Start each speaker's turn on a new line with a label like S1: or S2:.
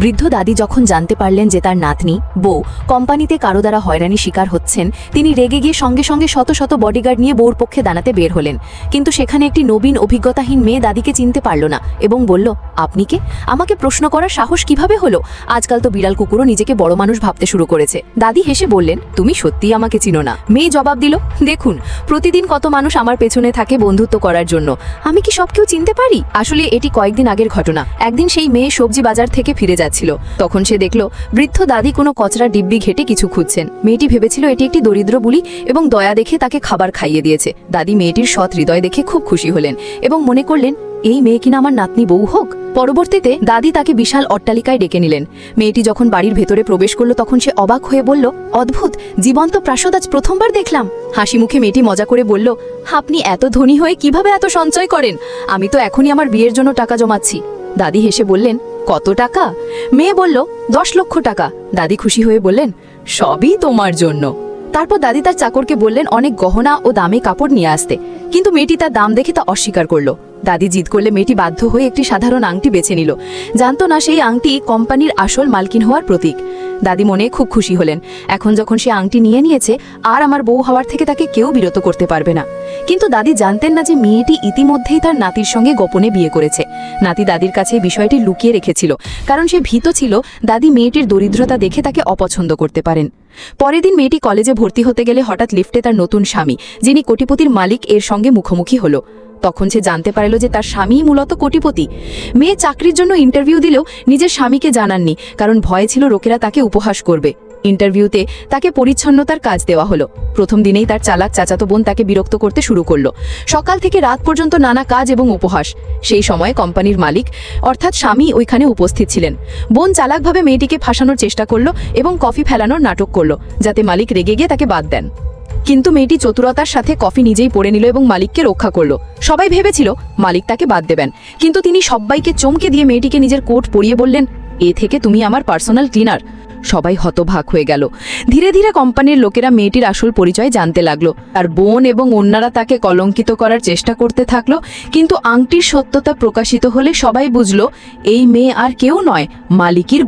S1: বৃদ্ধ দাদি যখন জানতে পারলেন যে তার নাতনি বউ কোম্পানিতে কারো দ্বারা হয়রানি শিকার হচ্ছেন, তিনি রেগে গিয়ে সঙ্গে সঙ্গে শত শত বডিগার্ড নিয়ে বউর পক্ষে দাঁড়াতে বের হলেন। কিন্তু সেখানে একটি নবীন অভিজ্ঞতাহীন মেয়ে দাদিকে চিনতে পারল না এবং বলল, আপনি কে? আমাকে প্রশ্ন করার সাহস কিভাবে হলো? আজকাল তো বিড়াল কুকুরও নিজেকে বড় মানুষ ভাবতে শুরু করেছে। দাদি হেসে বললেন, তুমি সত্যিই আমাকে চিনো না? মেয়ে জবাব দিল, দেখুন, প্রতিদিন কত মানুষ আমার পেছনে থাকে বন্ধুত্ব করার জন্য, আমি কি সব কেউ চিনতে পারি? আসলে এটি কয়েকদিন আগের ঘটনা। একদিন সেই মেয়ে সবজি বাজার থেকে ফিরে যাচ্ছিল। তখন সে দেখল বৃদ্ধ দাদি কোনো কচরা ডিব্বি ঘেটে কিছু খুঁজছেন। মেয়েটি ভেবেছিল এটি একটি দরিদ্র বুলি এবং দয়া দেখে তাকে খাবার খাইয়ে দিয়েছে। দাদি মেয়েটির সৎ হৃদয় দেখে খুব খুশি হলেন এবং মনে করলেন, এই মেয়ে কিনা আমার নাতনি বউ হোক। পরবর্তীতে দাদি তাকে বিশাল অট্টালিকায় ডেকে নিলেন। মেয়েটি যখন বাড়ির ভেতরে প্রবেশ করলো তখন সে অবাক হয়ে বলল, অদ্ভুত, জীবন্ত প্রাসাদ আজ প্রথমবার দেখলাম। হাসি মুখে মেয়েটি মজা করে বলল, আপনি এত ধনী হয়ে কিভাবে এত সঞ্চয় করেন? আমি তো এখনই আমার বিয়ের জন্য টাকা জমাচ্ছি। দাদি হেসে বললেন, কত টাকা? মেয়ে বলল, 10 লক্ষ টাকা। দাদি খুশি হয়ে বললেন, সবই তোমার জন্য। তারপর দাদি তার চাকরকে বললেন অনেক গহনা ও দামি কাপড় নিয়ে আসতে, কিন্তু মেয়েটি তার দাম দেখে তা অস্বীকার করলো। দাদি জিদ করলে মেয়েটি বাধ্য হয়ে একটি সাধারণ আংটি বেছে নিল। জানতো না সেই আংটি কোম্পানির আসল মালকিন হওয়ার প্রতীক। দাদি মনে খুব খুশি হলেন। এখন যখন সে আংটি নিয়ে নিয়েছে, আর আমার বউ হওয়ার থেকে তাকে কেউ বিরত করতে পারবে না। কিন্তু দাদি জানতেন না যে মেয়েটি ইতিমধ্যেই তার নাতির সঙ্গে গোপনে বিয়ে করেছে। নাতি দাদির কাছে বিষয়টি লুকিয়ে রেখেছিল, কারণ সে ভীত ছিল দাদি মেয়েটির দরিদ্রতা দেখে তাকে অপছন্দ করতে পারেন। পরের দিন মেয়েটি কলেজে ভর্তি হতে গেলে হঠাৎ লিফটে তার নতুন স্বামী, যিনি কোটিপতির মালিক, এর সঙ্গে মুখোমুখি হলো। তখন সে জানতে পারল যে তার স্বামীই মূলত কোটিপতি। মেয়ে চাকরির জন্য ইন্টারভিউ দিলেও নিজের স্বামীকে জানাননি, কারণ ভয়ে ছিল লোকেরা তাকে উপহাস করবে। ইন্টারভিউতে তাকে পরিচ্ছন্নতার কাজ দেওয়া হলো। প্রথম দিনেই তার চালাক চাচাতো বোন তাকে বিরক্ত করতে শুরু করলো। সকাল থেকে রাত পর্যন্ত নানা কাজ এবং উপহাস। সেই সময় কোম্পানির মালিক অর্থাৎ স্বামী ওইখানে উপস্থিত ছিলেন। বোন চালাকভাবে মেয়েটিকে ফাঁসানোর চেষ্টা করলো এবং কফি ফেলানোর নাটক করলো, যাতে মালিক রেগে গিয়ে তাকে বাদ দেন। কিন্তু মেয়েটি চতুরতার সাথে কফি নিজেই পড়ে নিল এবং মালিককে রক্ষা করলো। সবাই ভেবেছিল মালিক তাকে বাদ দেবেন, কিন্তু তিনি সবাইকে চমকে দিয়ে মেয়েটিকে নিজের কোট পরিয়ে বললেন, এ থেকে তুমি আমার পার্সোনাল ক্লিনার। সবাই হতবাক হয়ে গেল। ধীরে ধীরে কোম্পানির লোকেরা মেয়েটির আসল পরিচয় জানতে লাগলো। আর বোন এবং অন্যরা তাকে কলঙ্কিত করার চেষ্টা করতে থাকলো। কিন্তু আংটির সত্যতা প্রকাশিত হলে সবাই বুঝলো এই মেয়ে আর কেউ নয়, মালিকের